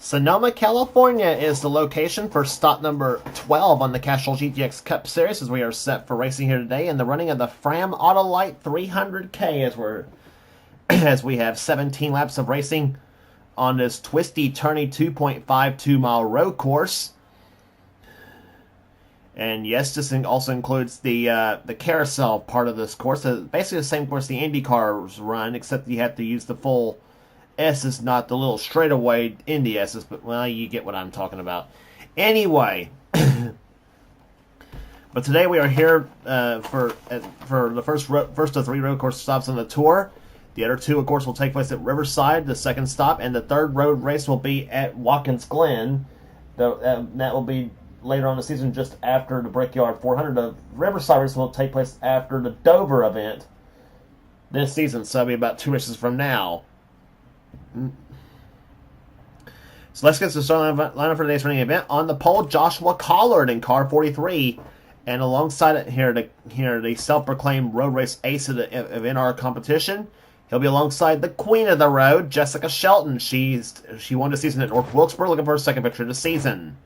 Sonoma, California is the location for stop number 12 on the Castrol GTX Cup Series as we are set for racing here today in the running of the Fram Autolite 300K as we have 17 laps of racing on this twisty, turny 2.52 mile road course. And yes, this also includes the carousel part of this course. Basically the same course the Indy cars run, except you have to use the full S's, not the little straightaway Indy S's, but, well, you get what I'm talking about. Anyway, but today we are here for the first of 3 road course stops on the tour. The other 2, of course, will take place at Riverside, the second stop, and the third road race will be at Watkins Glen. That will be later on in the season, just after the Brickyard 400. The Riverside race will take place after the Dover event this season, so it'll be about 2 races from now. So let's get to the starting lineup for today's running event. On the pole, Joshua Collard in car 43, and alongside it here, the self-proclaimed road race ace of NR competition. He'll be alongside the queen of the road, Jessica Shelton. She won the season at North Wilkesboro, looking for her second victory of the season.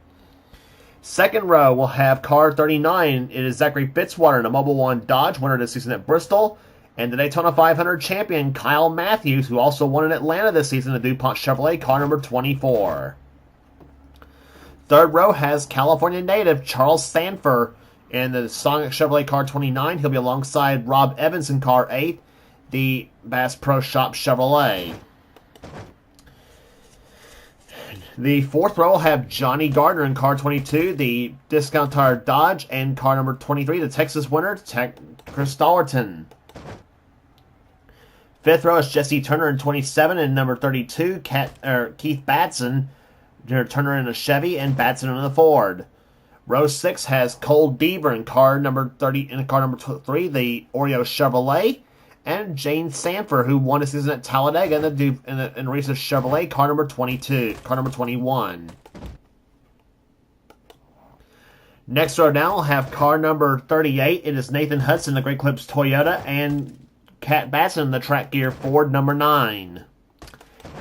Second row, we'll have car 39. It is Zachary Fitzwater in a Mobil 1 Dodge, winner this season at Bristol. And the Daytona 500 champion, Kyle Matthews, who also won in Atlanta this season, the DuPont Chevrolet, car number 24. Third row has California native Charles Sanford in the Sonic Chevrolet car 29. He'll be alongside Rob Evans in car 8, the Bass Pro Shop Chevrolet. The fourth row will have Johnny Gardner in car 22, the Discount Tire Dodge, and car number 23, the Texas winner, Chris Dollerton. Fifth row is Jesse Turner in 27 and number 32, Keith Batson, Turner in a Chevy, and Batson in a Ford. Row 6 has Cole Deaver in car number 30 and car number 3, the Oreo Chevrolet, and Jane Sanford, who won the season at Talladega in the race of Chevrolet, car number 21. Next row down, we'll have car number 38. It is Nathan Hudson, the Great Clips Toyota, and Cat Batson, the Track Gear Ford, number 9.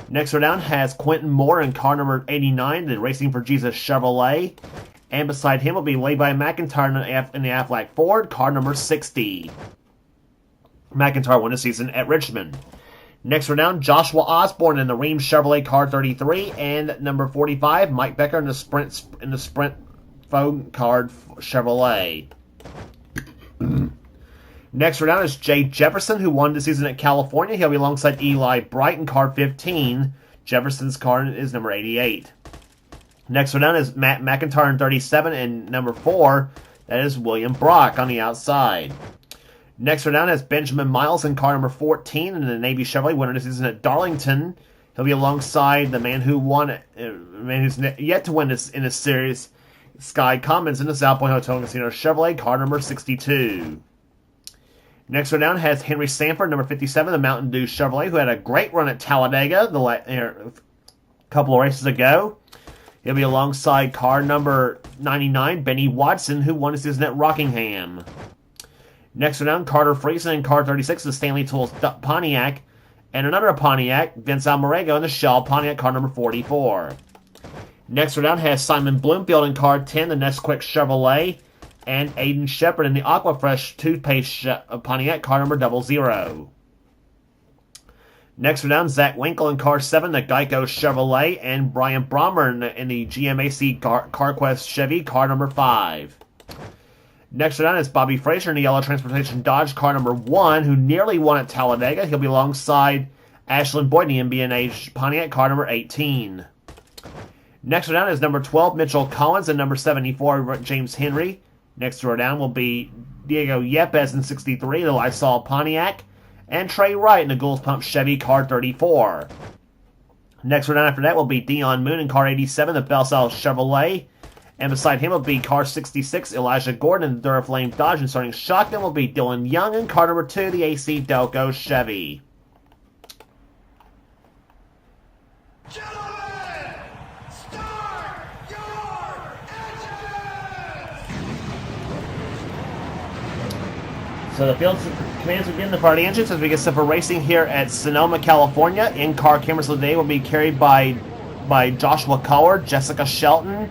Next row down has Quentin Moore in car number 89, the Racing for Jesus Chevrolet. And beside him will be Levi McIntyre in the Aflac Ford, car number 60. McIntyre won the season at Richmond. Next row down, Joshua Osborne in the Ream Chevrolet car 33, and number 45, Mike Becker in the Sprint Phone Card Chevrolet. Next row down is Jay Jefferson, who won the season at California. He'll be alongside Eli Bright in car 15. Jefferson's car is number 88. Next row down is Matt McIntyre in 37, and number 4, that is William Brock on the outside. Next row down is Benjamin Miles in car number 14 in the Navy Chevrolet, winner this season at Darlington. He'll be alongside the man who's yet to win this in this series, Sky Cummins in the South Point Hotel and Casino Chevrolet, car number 62. Next row down has Henry Sanford, number 57, the Mountain Dew Chevrolet, who had a great run at Talladega a couple of races ago. He'll be alongside car number 99, Benny Watson, who won his season at Rockingham. Next row down, Carter Friesen in car 36, the Stanley Tools Pontiac, and another Pontiac, Vince Almarego in the Shell Pontiac, car number 44. Next row down has Simon Bloomfield in car 10, the Nesquik Chevrolet, and Aiden Shepard in the Aquafresh toothpaste Pontiac, car number 00. Next row down, Zach Winkle in car 7, the Geico Chevrolet, and Brian Brommer in the GMAC CarQuest Chevy, car number 5. Next row down is Bobby Frazier in the Yellow Transportation Dodge, car number 1, who nearly won at Talladega. He'll be alongside Ashlyn Boyd in the MB&H Pontiac, car number 18. Next row down is number 12, Mitchell Collins, and number 74, James Henry. Next row down will be Diego Yepes in 63, the Lysol Pontiac, and Trey Wright in the Goulds Pump Chevy, car 34. Next row down after that will be Dion Moon in car 87, the Belsal Chevrolet, and beside him will be car 66, Elijah Gordon in the Duraflame Dodge, and starting shotgun will be Dylan Young in car number 2, the AC Delco Chevy. So the field commands begin the party engines as we get set for racing here at Sonoma, California. In-car cameras today will be carried by Joshua Collard, Jessica Shelton,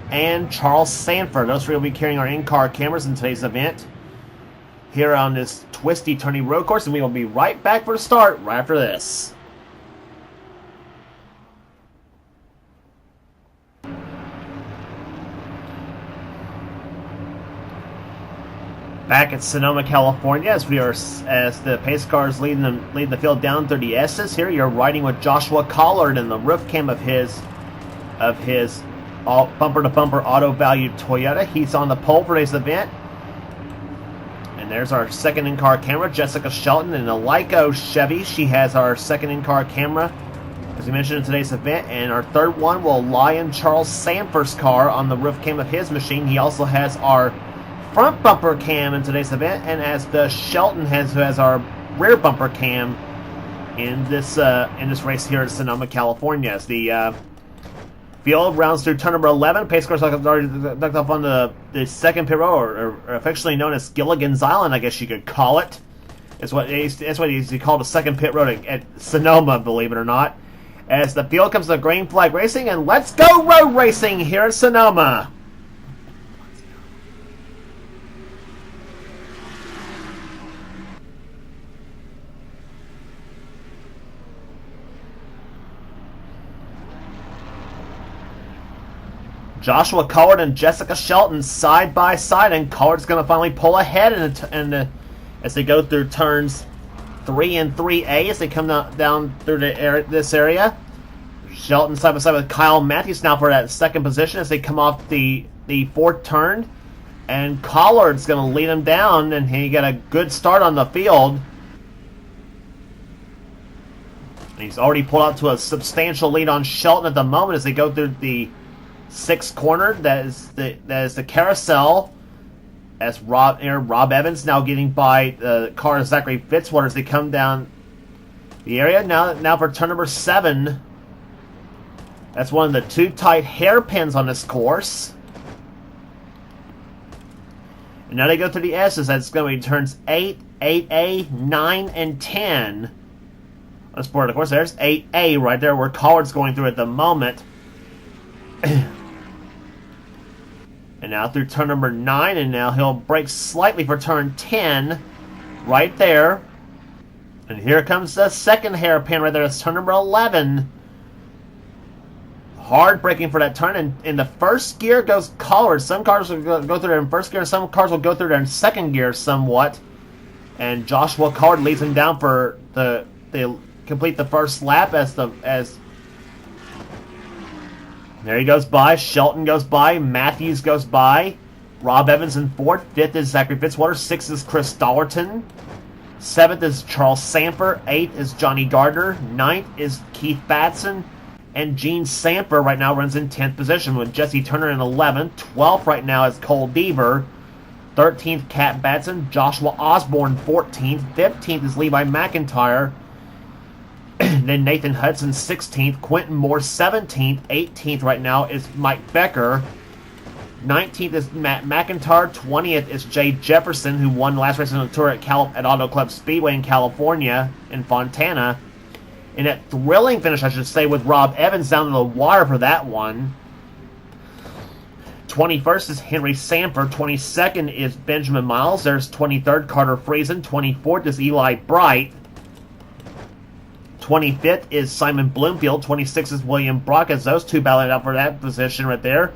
and Charles Sanford. Those three will be carrying our in-car cameras in today's event here on this twisty, turny road course, and we will be right back for the start right after this. Back at Sonoma, California, as the pace cars lead the field down through the S's. Here you're riding with Joshua Collard in the roof cam of his bumper to bumper auto valued Toyota. He's on the pole for today's event. And there's our second in-car camera, Jessica Shelton in a Lyco Chevy. She has our second in-car camera, as we mentioned in today's event. And our third one will lie in Charles Sanford's car on the roof cam of his machine. He also has our front bumper cam in today's event, and as the Shelton has our rear bumper cam in this race here at Sonoma, California. As the field rounds through turn number 11, pace cars have already ducked up on the second pit row, or affectionately known as Gilligan's Island, I guess you could call it. That's what it used to be called, the second pit road at Sonoma, believe it or not. As the field comes to green flag racing, and let's go road racing here at Sonoma. Joshua Collard and Jessica Shelton side by side, and Collard's going to finally pull ahead as they go through turns 3 and 3A as they come down through this area. Shelton side by side with Kyle Matthews now for that second position as they come off the fourth turn, and Collard's going to lead him down, and he got a good start on the field. He's already pulled out to a substantial lead on Shelton at the moment as they go through the sixth corner. That is the carousel, as Rob Evans now getting by the car of Zachary Fitzwater as they come down the area. Now for turn number 7. That's one of the two tight hairpins on this course. And now they go through the S's. That's going to be turns 8, 8A, 9, and 10. Let's board, of course. There's 8A right there where Collard's going through at the moment. And now through turn number 9, and now he'll brake slightly for turn 10, right there. And here comes the second hairpin right there. That's turn number 11. Hard braking for that turn, and in the first gear goes Collard. Some cars will go through there in first gear, some cars will go through there in second gear somewhat. And Joshua Collard leads him down for they complete the first lap as there he goes by. Shelton goes by. Matthews goes by. Rob Evans in 4th. 5th is Zachary Fitzwater. 6th is Chris Dollerton. 7th is Charles Sanford. 8th is Johnny Gardner. 9th is Keith Batson. And Gene Sanford right now runs in 10th position with Jesse Turner in 11th. 12th right now is Cole Deaver. 13th, Cat Batson. Joshua Osborne, 14th. 15th is Levi McIntyre. Then Nathan Hudson, 16th. Quentin Moore, 17th. 18th right now is Mike Becker. 19th is Matt McIntyre. 20th is Jay Jefferson, who won the last race on the tour at Auto Club Speedway in California, in Fontana. In a thrilling finish, I should say, with Rob Evans down to the wire for that one. 21st is Henry Sanford. 22nd is Benjamin Miles. There's 23rd, Carter Friesen. 24th is Eli Bright. 25th is Simon Bloomfield. 26th is William Brock, as those two battling out for that position right there.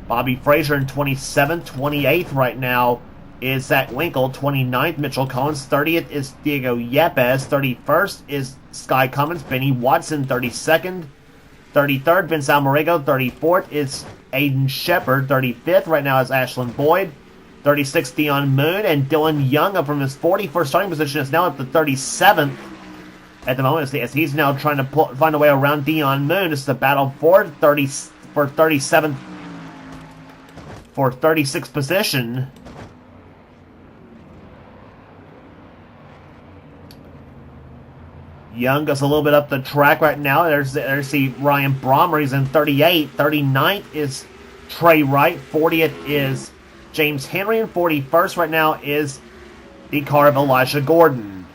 Bobby Frazier in 27th. 28th right now is Zach Winkle. 29th, Mitchell Collins. 30th is Diego Yepes. 31st is Sky Cummins. Benny Watson, 32nd. 33rd, Vince Almorego. 34th is Aiden Shepard. 35th right now is Ashlyn Boyd. 36th, Dion Moon. And Dylan Young, up from his 41st starting position, is now at the 37th. At the moment, as he's now trying to find a way around Dion Moon. It's the battle for 36th position. Young goes a little bit up the track right now. There's the Ryan Brommer. He's in 38. 39th is Trey Wright. 40th is James Henry. And 41st right now is the car of Elijah Gordon.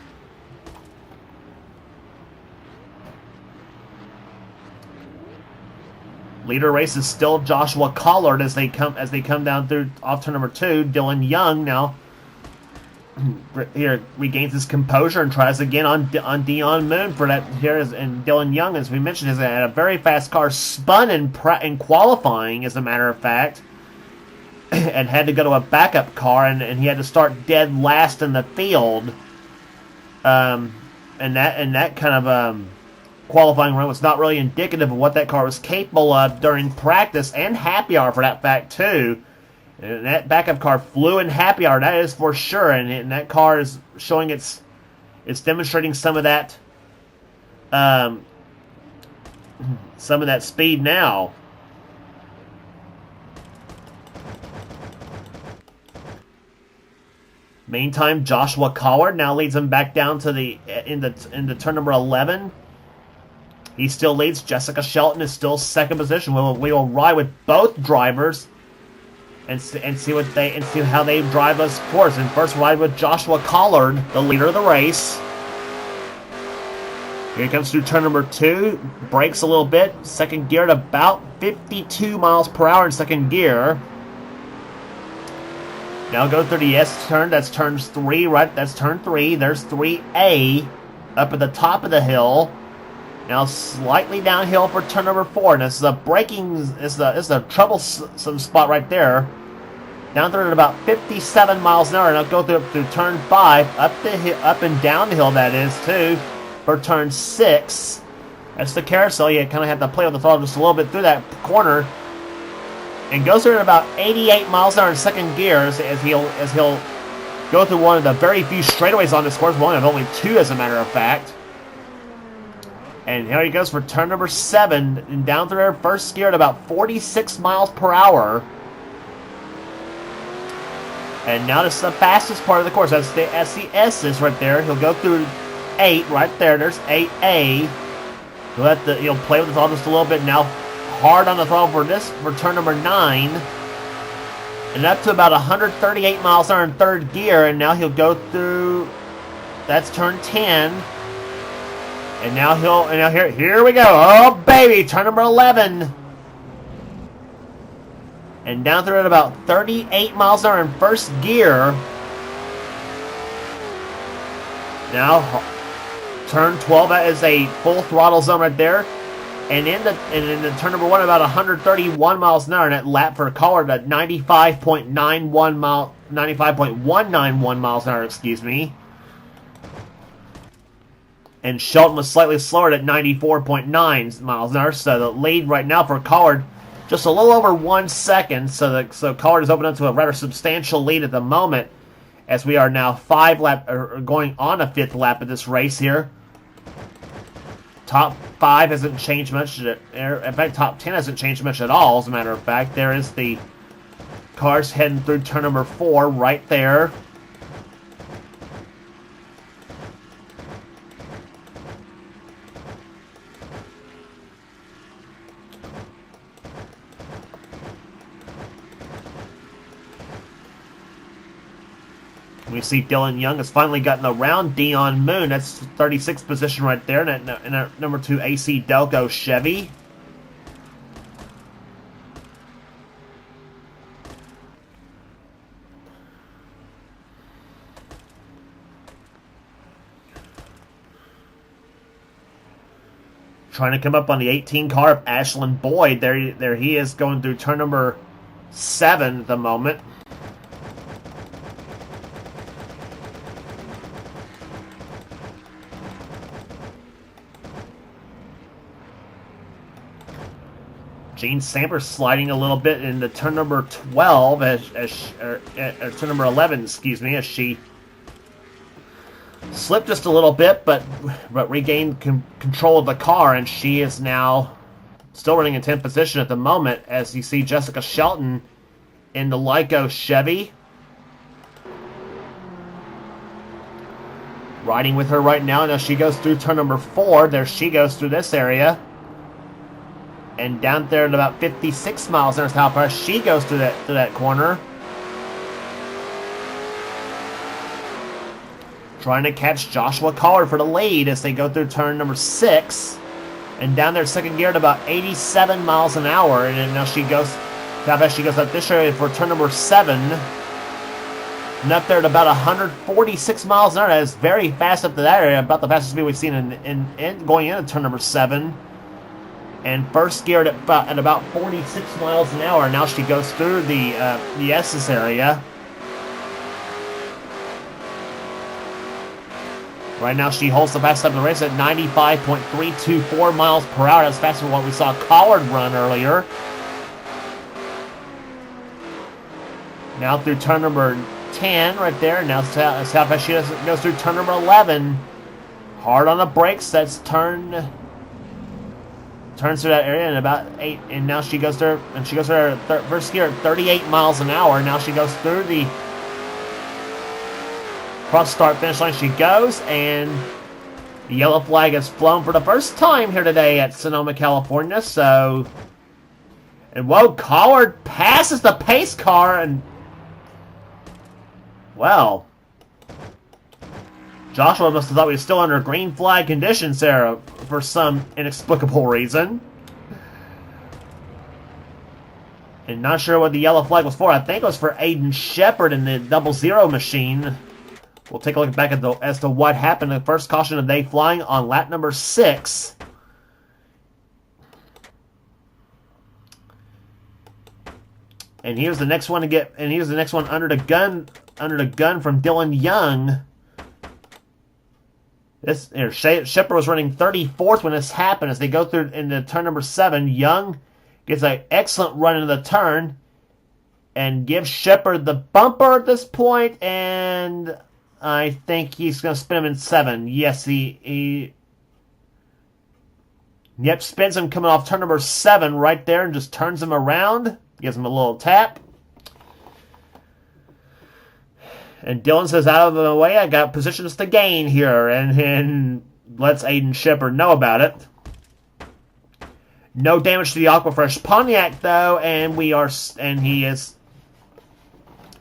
Leader race is still Joshua Collard as they come down through off turn number 2. Dylan Young now here regains his composure and tries again on Dion Moon for that here. And Dylan Young, as we mentioned, has had a very fast car, spun in qualifying, as a matter of fact, and had to go to a backup car, and he had to start dead last in the field. And that kind of qualifying run was not really indicative of what that car was capable of during practice and happy hour, for that fact too. And that backup car flew in happy hour, that is for sure. And that car is showing it's demonstrating some of that speed now. Meantime, Joshua Collard now leads him back down to the into turn number 11. He still leads. Jessica Shelton is still second position. We will ride with both drivers and see how they drive us course. And first ride with Joshua Collard, the leader of the race. Here he comes through turn number 2. Brakes a little bit. Second gear at about 52 miles per hour in second gear. Now go through the S turn. That's turn 3, right? That's turn 3. There's 3A up at the top of the hill. Now slightly downhill for turn number 4. And this is a troublesome spot right there. Down through at about 57 miles an hour. Now go through turn 5, up and down the hill, that is, too, for turn 6. That's the carousel. You kind of have to play with the throttle just a little bit through that corner. And goes through at about 88 miles an hour in second gear as he'll go through one of the very few straightaways on this course, one of only 2 as a matter of fact. And here he goes for turn number 7, and down through there, first gear at about 46 miles per hour. And now this is the fastest part of the course. That's the S's right there. He'll go through 8 right there. There's 8A. He'll play with the throttle just a little bit now. Hard on the throttle for turn number 9. And up to about 138 miles an hour in third gear. And now he'll go through, that's turn 10. And now here we go. Oh baby, turn number 11. And down through at about 38 miles an hour in first gear. Now turn 12 is a full throttle zone right there. And in the turn number 1, about 131 miles an hour, and that lap for Collard at 95.19 miles an hour, excuse me. And Shelton was slightly slower at 94.9 miles an hour, so the lead right now for Collard just a little over 1 second. So Collard is opening up to a rather substantial lead at the moment, as we are now going on a 5th lap of this race here. Top 5 hasn't changed much. In fact, top 10 hasn't changed much at all, as a matter of fact. There is the cars heading through turn number 4 right there. We see Dylan Young has finally gotten around Dion Moon. That's 36th position right there in a number 2 AC Delco Chevy. Trying to come up on the 18 car of Ashlyn Boyd. There he is going through turn number 7 at the moment. Gene Samper sliding a little bit into turn number 12 turn number 11, excuse me, as she slipped just a little bit, but regained control of the car, and she is now still running in 10th position at the moment, as you see Jessica Shelton in the Lyco Chevy. Riding with her right now, and as she goes through turn number 4, there she goes through this area. And down there at about 56 miles an hour, how far she goes through that corner. trying to catch Joshua Collard for the lead as they go through turn number 6. And down there, second gear at about 87 miles an hour. And then now she goes, how fast she goes up this area for turn number 7. And up there at about 146 miles an hour. That is very fast up to that area. About the fastest speed we've seen in going into turn number 7. And first gear at about 46 miles an hour. Now she goes through the Estes area. Right now she holds the fastest up in the race at 95.324 miles per hour. That's faster than what we saw Collard run earlier. Now through turn number 10 right there. Now that's how fast she goes through turn number 11. Hard on the brakes. That's turns through that area in about 8. And now she goes through, and she goes through her first gear at 38 miles an hour. Now she goes through the cross start finish line. She goes, and the yellow flag is flown for the first time here today at Sonoma, California. So, and whoa, Collard passes the pace car, and well, Joshua must have thought we were still under green flag conditions there for some inexplicable reason. And not sure what the yellow flag was for. I think it was for Aiden Shepard in the 00 machine. We'll take a look back as to what happened. The first caution of the day flying on lap number 6. And here's the next one to get. And here's the next one under the gun from Dylan Young. This Shepard was running 34th when this happened. As they go through into turn number 7, Young gets an excellent run into the turn and gives Shepard the bumper at this point, and I think he's going to spin him in 7. Yes, he spins him coming off turn number 7 right there and just turns him around. Gives him a little tap. And Dylan says, out of the way, I got positions to gain here, and lets Aiden Shepard know about it. No damage to the Aquafresh Pontiac, though, and he is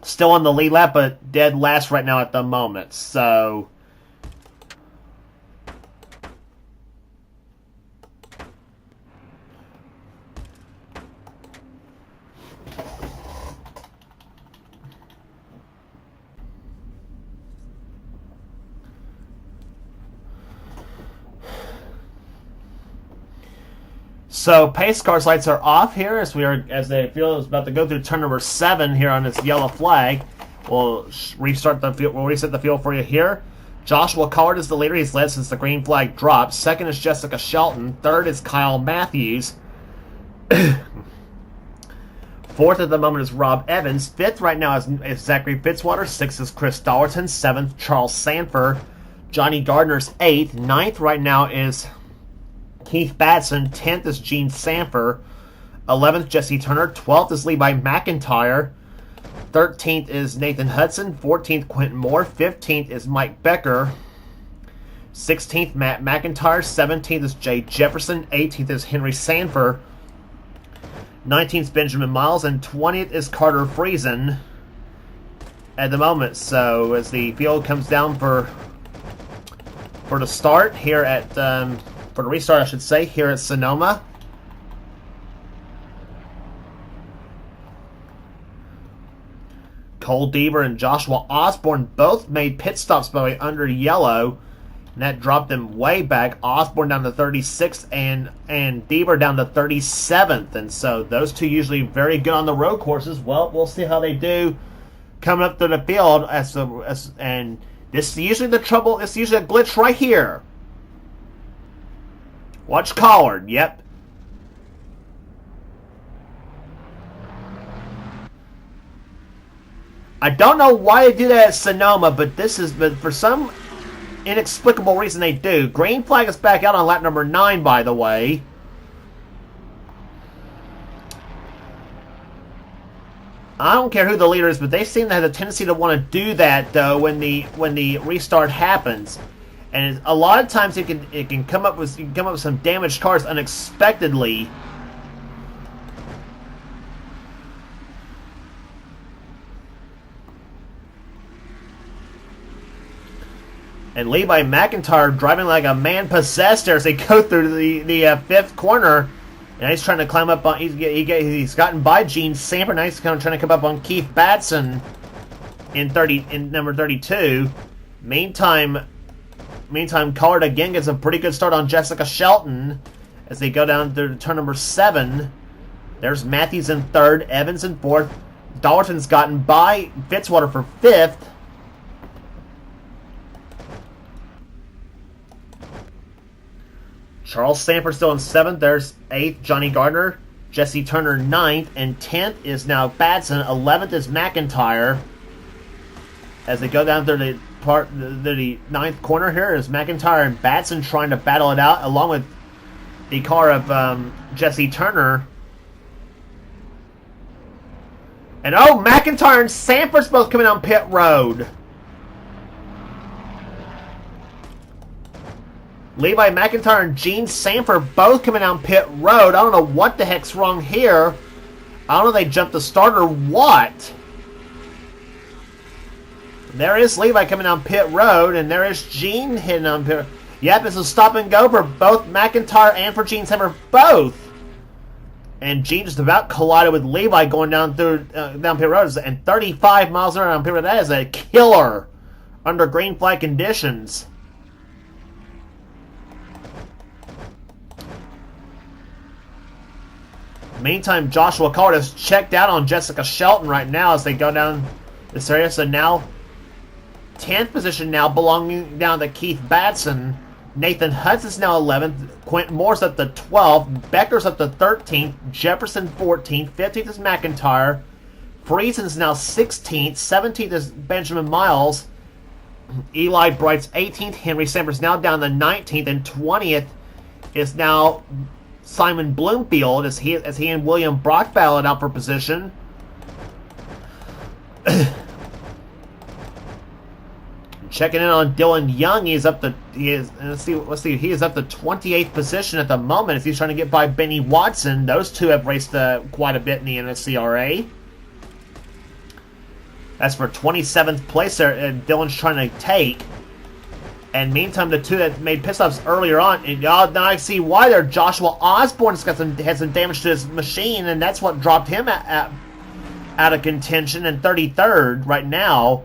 still on the lead lap, but dead last right now at the moment. So, pace car's lights are off here as they feel is about to go through turn number 7 here on this yellow flag. We'll reset the field for you here. Joshua Collard is the leader. He's led since the green flag dropped. Second is Jessica Shelton. Third is Kyle Matthews. Fourth at the moment is Rob Evans. Fifth right now is Zachary Fitzwater. Sixth is Chris Dollerton. Seventh, Charles Sanford. Johnny Gardner's 8th. Ninth right now is Keith Batson. 10th is Gene Sanford. 11th, Jesse Turner. 12th is Levi McIntyre. 13th is Nathan Hudson. 14th, Quentin Moore. 15th is Mike Becker. 16th, Matt McIntyre. 17th is Jay Jefferson. 18th is Henry Sanford. 19th, Benjamin Miles. And 20th is Carter Friesen at the moment. So as the field comes down for the start here at... for the restart, I should say, here at Sonoma. Cole Deaver and Joshua Osborne both made pit stops by the way under yellow, and that dropped them way back. Osborne down to 36th and Deaver down to 37th, and so those two usually very good on the road courses. Well, we'll see how they do coming up to the field. And this is usually the trouble. It's usually a glitch right here. Watch Collard. Yep. I don't know why they do that at Sonoma, but for some inexplicable reason they do. Green flag is back out on lap number 9, by the way. I don't care who the leader is, but they seem to have a tendency to want to do that though when the restart happens. And a lot of times it can come up with some damaged cars unexpectedly. And Levi McIntyre driving like a man possessed there as they go through the fifth corner. And he's trying to climb up on. He's gotten by Gene Samper. Now he's kind of trying to come up on Keith Batson in number 32. Meantime, Collard again gets a pretty good start on Jessica Shelton as they go down to turn number 7. There's Matthews in 3rd, Evans in 4th. Dalton's gotten by Fitzwater for 5th. Charles Samper still in 7th. There's 8th, Johnny Gardner. Jesse Turner 9th. And 10th is now Batson. 11th is McIntyre. As they go down through the 9th corner here is McIntyre and Batson trying to battle it out along with the car of Jesse Turner. And McIntyre and Samper's both coming on pit road. Levi McIntyre and Gene Samper both coming down pit road. I don't know what the heck's wrong here. I don't know if they jumped the start or what. There is Levi coming down pit road, and there is Gene hitting on pit. Yep, it's a stop and go for both McIntyre and for Gene Samper both. And Gene just about collided with Levi going down pit road, and 35 miles an hour on pit road. That is a killer under green flag conditions. Meantime, Joshua Collard has checked out on Jessica Shelton right now as they go down this area. So now, 10th position now belonging down to Keith Batson. Nathan Hudson's now 11th. Quentin Moore's up to 12th. Becker's up to 13th. Jefferson 14th. 15th is McIntyre. Friesen's now 16th. 17th is Benjamin Miles. Eli Bright's 18th. Henry Samper's now down to 19th. And 20th is now Simon Bloomfield as he and William Brock battle it out for position. Checking in on Dylan Young, he is up to 28th position at the moment as he's trying to get by Benny Watson. Those two have raced quite a bit in the NNSCRA. That's for 27th place there, and Dylan's trying to take. And meantime, the two that made pit-stops earlier on, and now I see why there. Joshua Osborne's had some damage to his machine, and that's what dropped him out of contention in 33rd right now.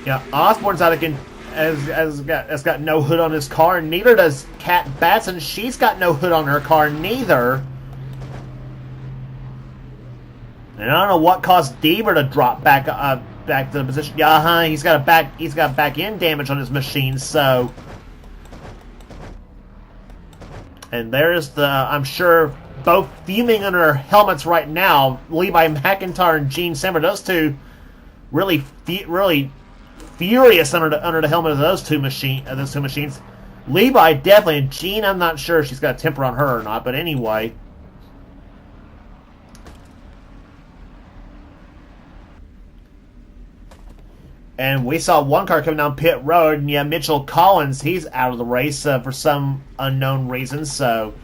Yeah, Osborne's out of has got no hood on his car, and neither does Kat Batson. She's got no hood on her car, neither. And I don't know what caused Deaver to drop back to the position. Yeah, he's got back end damage on his machine. So, and there's I'm sure both fuming under their helmets right now. Levi McIntyre and Gene Samper, those two really furious under the helmet of those two machines. Levi definitely, and Gene, I'm not sure if she's got a temper on her or not, but anyway. And we saw one car coming down pit road, and yeah, Mitchell Collins, he's out of the race for some unknown reason, so.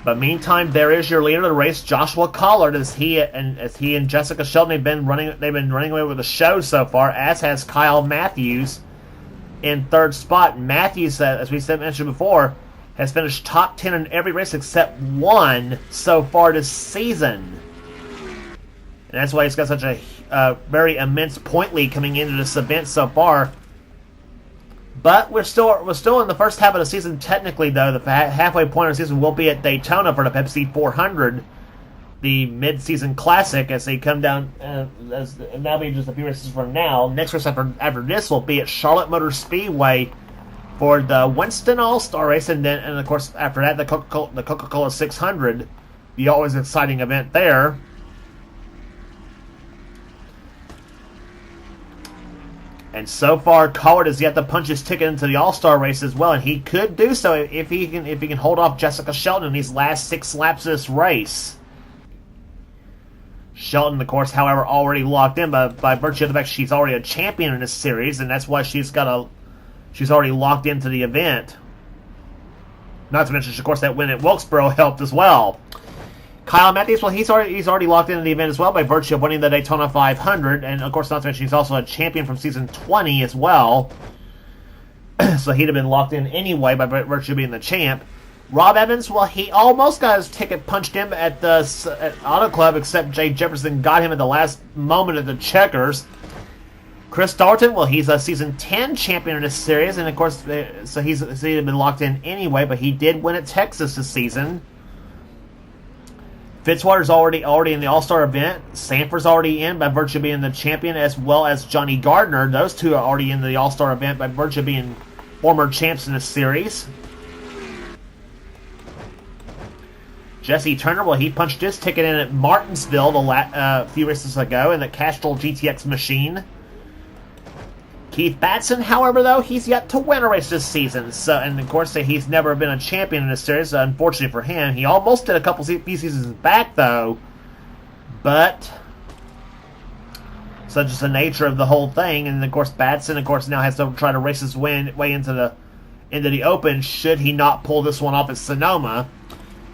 But meantime, there is your leader of the race, Joshua Collard, as he and Jessica Shelton have been running away with the show so far, as has Kyle Matthews in 3rd spot. Matthews, as we mentioned before, has finished top 10 in every race except one so far this season. And that's why he's got such a very immense point lead coming into this event so far. But we're still in the first half of the season. Technically, though, the halfway point of the season will be at Daytona for the Pepsi 400, the mid-season classic, as they come down. That'll be just a few races from now. Next race after this will be at Charlotte Motor Speedway for the Winston All-Star race, and of course after that the Coca-Cola 600, the always exciting event there. And so far, Collard has yet to punch his ticket into the All-Star race as well, and he could do so if he can hold off Jessica Shelton in these last 6 laps of this race. Shelton, of course, however, already locked in by virtue of the fact she's already a champion in this series, and that's why she's already locked into the event. Not to mention, of course, that win at Wilkesboro helped as well. Kyle Matthews, well, he's already locked into the event as well by virtue of winning the Daytona 500, and of course, not to mention, he's also a champion from season 20 as well. So he'd have been locked in anyway by virtue of being the champ. Rob Evans, well, he almost got his ticket punched in at Auto Club, except Jay Jefferson got him at the last moment at the checkers. Chris Dalton, well, he's a season 10 champion in this series, and of course, so he'd been locked in anyway, but he did win at Texas this season. Fitzwater's already in the All-Star event. Sanford's already in by virtue of being the champion, as well as Johnny Gardner. Those two are already in the All-Star event by virtue of being former champs in this series. Jesse Turner, well, he punched his ticket in at Martinsville a few races ago in the Castrol GTX machine. Keith Batson, however, though, he's yet to win a race this season. So, and of course, he's never been a champion in this series. Unfortunately for him, he almost did a couple seasons back, though. But such is the nature of the whole thing. And of course, Batson, of course, now has to try to race his way into the Open. Should he not pull this one off at Sonoma,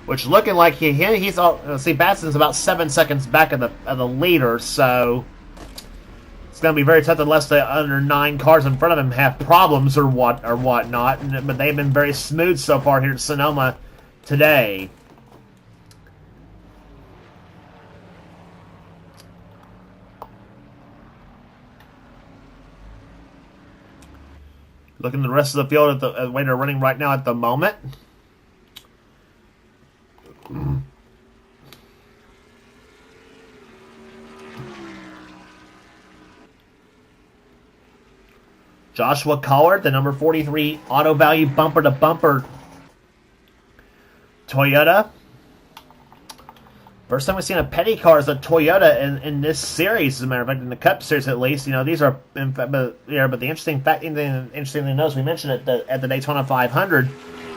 which looking like he's Batson's about 7 seconds back of the leader, so it's going to be very tough unless the under 9 cars in front of him have problems or whatnot. But they've been very smooth so far here at Sonoma today. Looking at the rest of the field at the way they're running right now at the moment. Joshua Collard, the number 43 Auto Value bumper-to-bumper Toyota. First time we've seen a petty car as a Toyota in this series, as a matter of fact, in the Cup Series at least. You know, these are, but the interesting thing to note, we mentioned at the Daytona 500,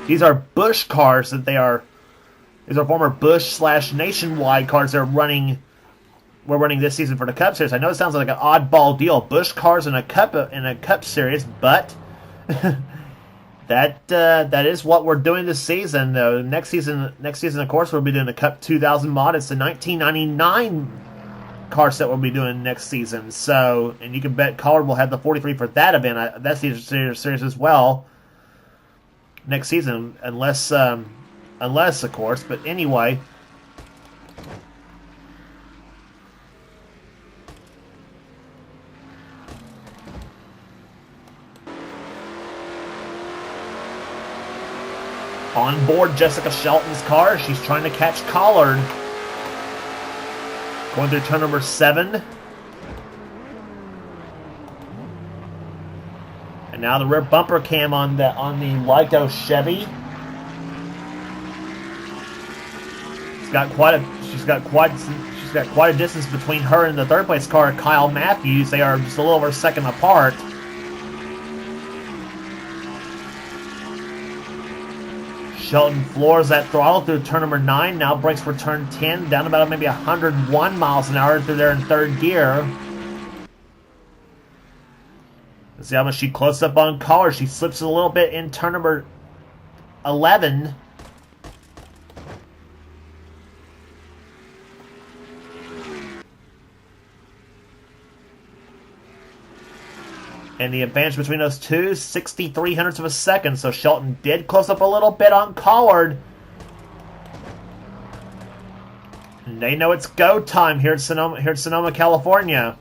these are Busch cars These are former Busch / Nationwide cars we're running this season for the Cup Series. I know it sounds like an oddball deal, Busch cars in a Cup Series, but that is what we're doing this season. Though next season, of course, we'll be doing the Cup 2000 mod. It's the 1999 car set we'll be doing next season. So, and you can bet Collard will have the 43 for that event. That's the series as well next season, unless of course. But anyway. On board Jessica Shelton's car, she's trying to catch Collard. Going through turn number 7. And now the rear bumper cam on the Lyco Chevy. She's got quite a distance between her and the third place car, Kyle Matthews. They are just a little over a second apart. Shelton floors that throttle through turn number 9. Now brakes for turn 10, down about maybe 101 miles an hour through there in third gear. Let's see how much she closes up on Collard. She slips a little bit in turn number 11. And the advantage between those two, 63 hundredths of a second. So Shelton did close up a little bit on Collard. And they know it's go time here at Sonoma, California.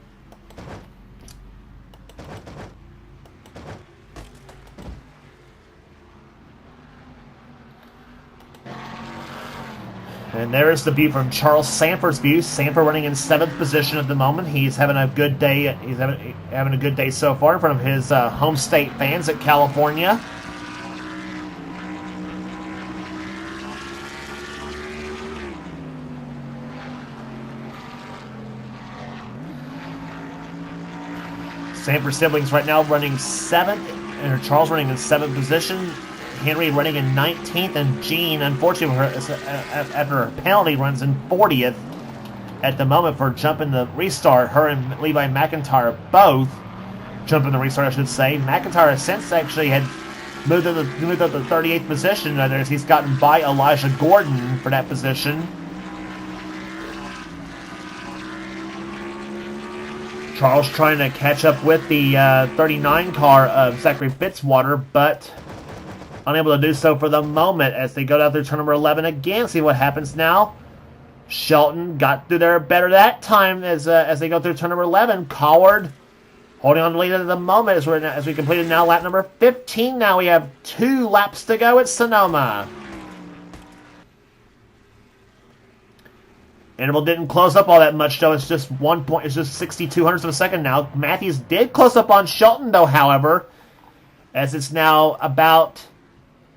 And there's the view from Charles Sanford's view. Sanford running in 7th position at the moment. He's having a good day. He's having a good day so far in front of his home state fans at California. Sanford siblings right now running 7th, and Charles running in 7th position. Henry running in 19th, and Jean, unfortunately, after her penalty, runs in 40th. at the moment for jumping the restart. Her and Levi McIntyre both jumping the restart, I should say. McIntyre has since actually had moved up the 38th position. He's gotten by Elijah Gordon for that position. Charles trying to catch up with the 39 car of Zachary Fitzwater, but unable to do so for the moment as they go down through turn number 11 again. See what happens now. Shelton got through there better that time as they go through turn number 11. Collard holding on to the lead at the moment as we completed now lap number 15. Now we have 2 laps to go at Sonoma. Interval didn't close up all that much, though. It's just 1 point. It's just 62 hundredths of a second now. Matthews did close up on Shelton, though, however, as it's now about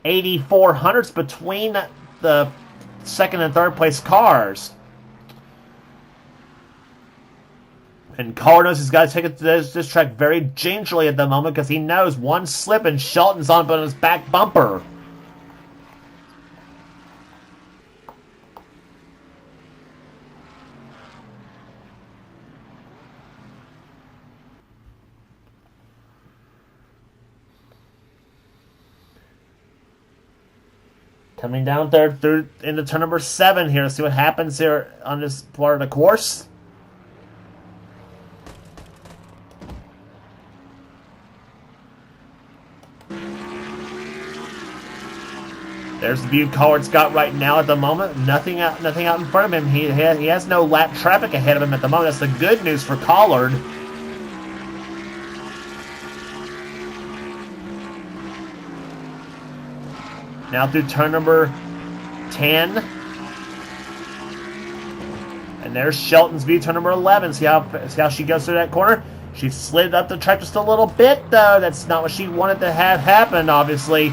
84 hundredths between the second and third place cars. And Collard knows he's got to take it to this track very gingerly at the moment because he knows one slip and Shelton's on his back bumper. Coming down there through into turn number 7 here. Let's see what happens here on this part of the course. There's the view Collard's got right now at the moment. Nothing out in front of him. He has no lap traffic ahead of him at the moment. That's the good news for Collard. Now through turn number 10. And there's Shelton's view, turn number 11. See how she goes through that corner? She slid up the track just a little bit, though. That's not what she wanted to have happen, obviously.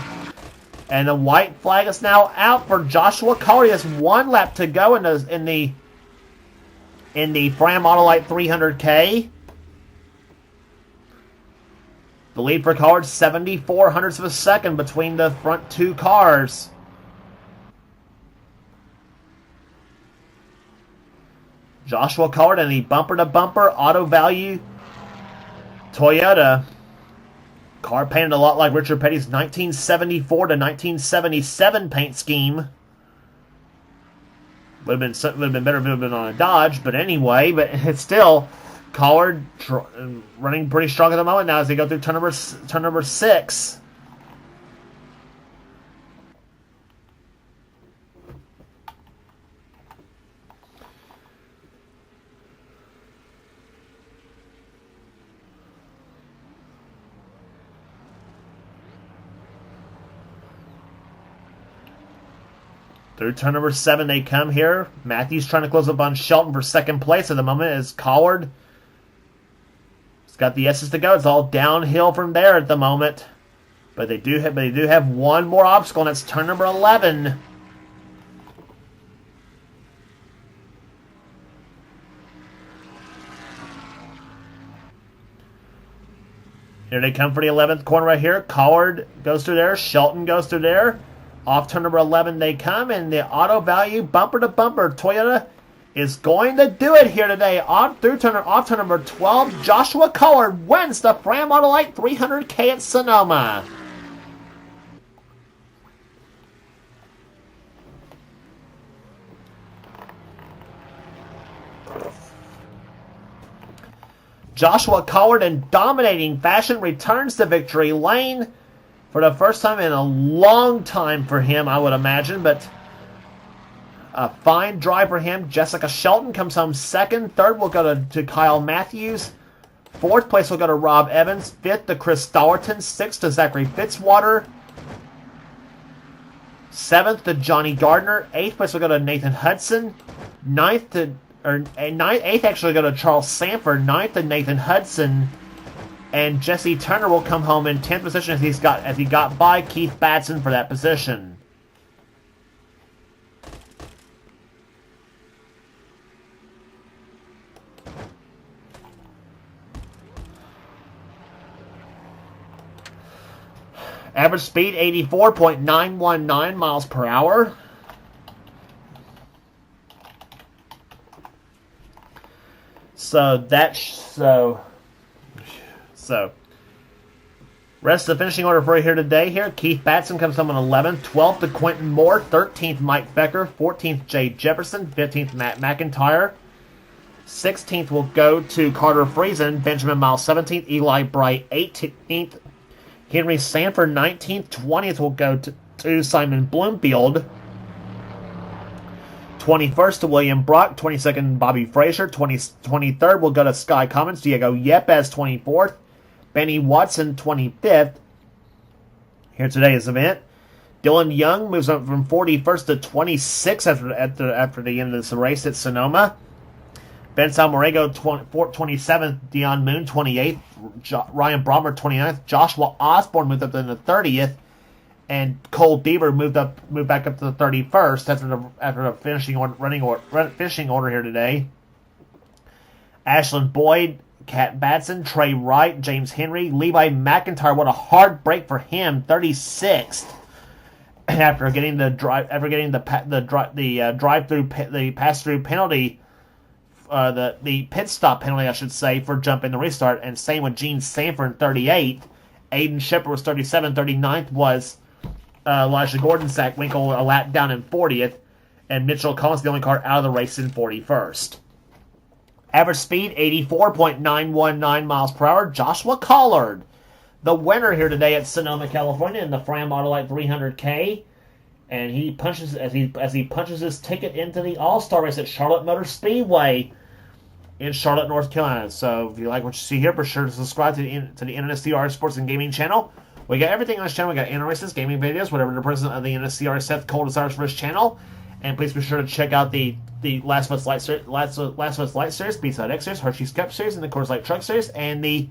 And the white flag is now out for Joshua Collard. He has 1 lap to go in the Fram Autolite 300K. The lead for Collard, 74 hundredths of a second between the front 2 cars. Joshua Collard in the bumper-to-bumper auto value Toyota. Car painted a lot like Richard Petty's 1974 to 1977 paint scheme. Would have been better if it had been on a Dodge, but anyway, but it's still Collard running pretty strong at the moment now as they go through turn number 6. Through turn number 7 they come here. Matthews trying to close up on Shelton for second place at the moment as Collard has got the S's to go. It's all downhill from there at the moment. But they do have one more obstacle, and that's turn number 11. Here they come for the 11th corner right here. Collard goes through there. Shelton goes through there. Off turn number 11 they come, and the auto value bumper-to-bumper Toyota is going to do it here today. Off turn number 12, Joshua Collard wins the Fram Autolite 300K at Sonoma. Joshua Collard in dominating fashion returns to victory lane for the first time in a long time for him, I would imagine, but a fine drive for him. Jessica Shelton comes home second. Third will go to Kyle Matthews. Fourth place will go to Rob Evans. Fifth to Chris Stollerton. Sixth to Zachary Fitzwater. Seventh to Johnny Gardner. Eighth place will go to Nathan Hudson. Eighth actually go to Charles Sanford. Ninth to Nathan Hudson. And Jesse Turner will come home in 10th position as he got by Keith Batson for that position. Average speed 84.919 miles per hour. So rest of the finishing order for you here today. Here, Keith Batson comes home on 11th, 12th to Quentin Moore, 13th Mike Becker, 14th Jay Jefferson, 15th Matt McIntyre, 16th will go to Carter Friesen, Benjamin Miles 17th, Eli Bright 18th, Henry Sanford 19th, 20th will go to Simon Bloomfield, 21st to William Brock, 22nd Bobby Frazier, 23rd will go to Sky Commons, Diego Yepes 24th, Benny Watson 25th. Here today's event. Dylan Young moves up from 41st to 26th after the end of this race at Sonoma. Ben Salmorego 27th, Dion Moon 28th, Ryan Brommer 29th, Joshua Osborne moved up to the 30th, and Cole Bieber moved back up to the 31st after the finishing order here today. Ashlyn Boyd, Kat Batson, Trey Wright, James Henry, Levi McIntyre. What a hard break for him, 36th. After getting the pass-through penalty. The pit stop penalty, I should say, for jumping the restart, and same with Gene Sanford, 38th. Aiden Shepard was 37th. 39th was Elijah Gordon. Zach Winkle a lap down in 40th, and Mitchell Collins, the only car out of the race, in 41st. Average speed, 84.919 miles per hour. Joshua Collard, the winner here today at Sonoma, California, in the Fram Autolite 300K. And he punches as he punches his ticket into the All-Star race at Charlotte Motor Speedway in Charlotte, North Carolina. So if you like what you see here, be sure to subscribe to the NNSCRA Sports and Gaming channel. We got everything on this channel. We got races, gaming videos, whatever the president of the NNSCRA Seth Cole desires for his channel. And please be sure to check out the Last of Us Light Series, B-Side X Series, Hershey's Cup Series, and the Coors Light Truck Series, and the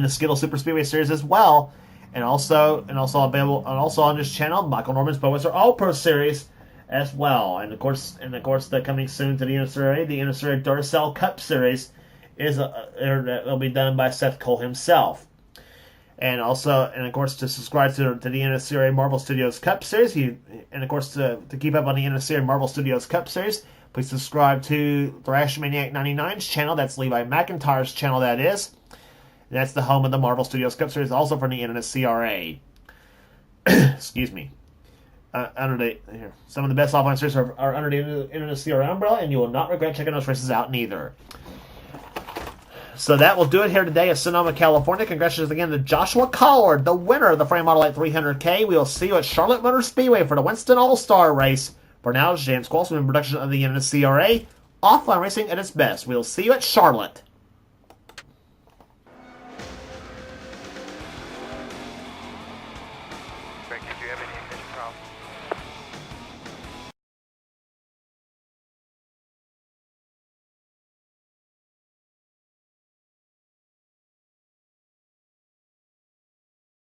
Skittles Super Speedway Series as well. And also available, on this channel, Michael Norman's Budweiser All Pro Series as well. And of course, the coming soon to the NNSCRA Duracell Cup Series will be done by Seth Cole himself. And of course, to subscribe to the NNSCRA Marvel Studios Cup Series, to keep up on the NNSCRA Marvel Studios Cup Series, please subscribe to Thrash Maniac 99's channel. That's Levi McIntyre's channel, that is. That's the home of the Marvel Studios Cup Series, also from the NNSCRA. Excuse me. Some of the best offline series are under the NNSCRA umbrella, and you will not regret checking those races out neither. So that will do it here today at Sonoma, California. Congratulations again to Joshua Collard, the winner of the Frame Autolite 300K. We will see you at Charlotte Motor Speedway for the Winston All-Star Race. For now, it's James Qualson in production of the NNSCRA. Offline racing at its best. We will see you at Charlotte. Greg, did you have any ignition problems?